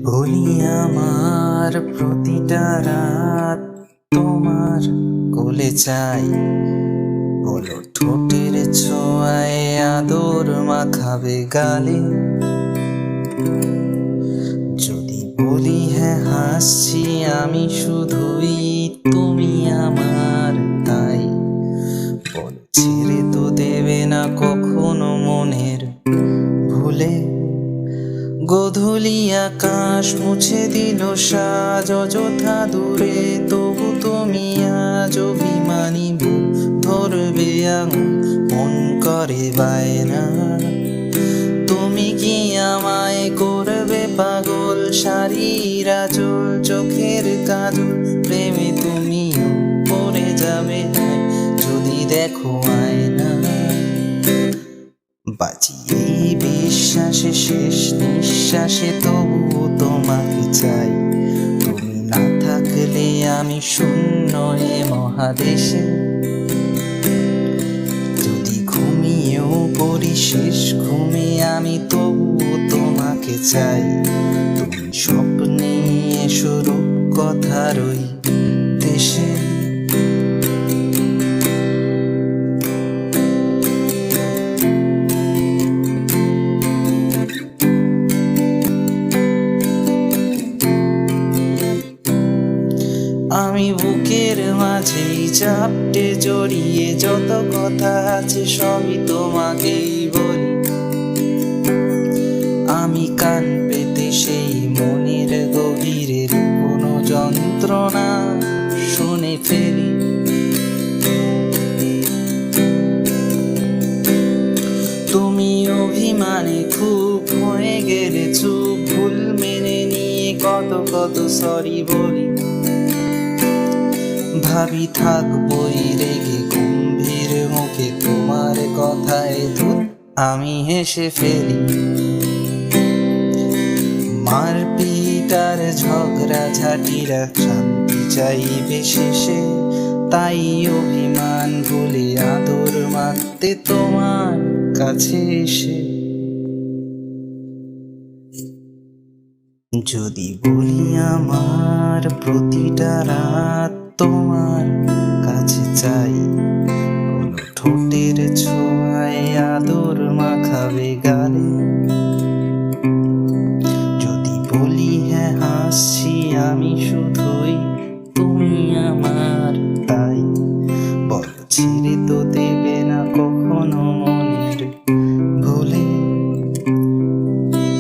বলি আমার প্রতিটা রাত তোমার কোলে চাই, বলো ঠোঁটের ছোঁয়ায় আদর মাখাবে গালে। যদি বলি হ্যাঁ হাসছি আমি শুধুই, তুমি আমার তাই। বলো ছেড়ে তো দেবে না কখনো মনের ভুলে। গোধূলি আকাশ মুছে দিল সাজ অযথা দূরে, তবু তুমি আজ অভিমানী ভুল ধরবে আঙুল, মন করে বায়না। তুমি কি আমায় করবে পাগল, শাড়ির আঁচল চোখের কাজল, প্রেমে তুমিও পড়ে যাবে যদি দেখো আয়না। বাঁচি এই বিশ্বাসে শেষ নিঃশ্বাসে, তবুও তোমাকে চাই। তুমি না থাকলে আমি শূন্য এ মহাদেশে। যদি ঘুমিয়েও পড়ি শেষ ঘুমে আমি, তবুও তোমাকে চাই। তুমি স্বপ্নে এসো রূপকথার ওই দেশে। আমি বুকের মাঝেই চাপটে জড়িয়ে যত কথা আছে সবই তোমাকেই বলি। আমি কান পেতে সেই মনের গভীরের কোনো যন্ত্রণা শুনে ফেলি। তুমি অভিমানে খুব হয়ে গেলে চুপ, ভুল মেনে নিয়ে কত কত সরি বলি। ভাবি থাকবই রেগে গম্ভীর মুখে তোমার কথায় ধুর আমি হেসে ফেলি। মারপিট আর ঝগড়া ঝাঁটিরা শান্তি চাইবে শেষে, তাই অভিমান ভুলে আদর মাখতে তোমার কাছে এসে। যদি বলি আমার প্রতিটা রাত তোমার কাছে চাই, বলো ঠোঁটের ছোঁয়ায় আদর মাখাবে গালে। যদি বলি হ্যাঁ হাসছি আমি শুধুই, তুমি আমার তাই। বলো ছেড়ে তো দেবে না কখনো মনের ভুলে।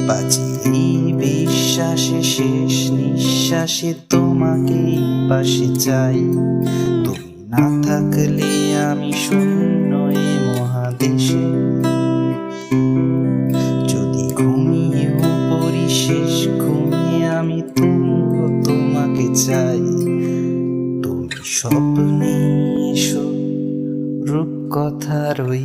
বাঁচি এই বিশ্বাসে শেষ নিঃশ্বাসে তোমাকেই পাশে চাই। তুমি না থাকলে আমি শূন্য এ মহাদেশে। যদি ঘুমিয়েও পড়ি শেষ ঘুমে আমি, তবুও তোমাকে চাই। তুমি স্বপ্নে এসো রূপকথার ওই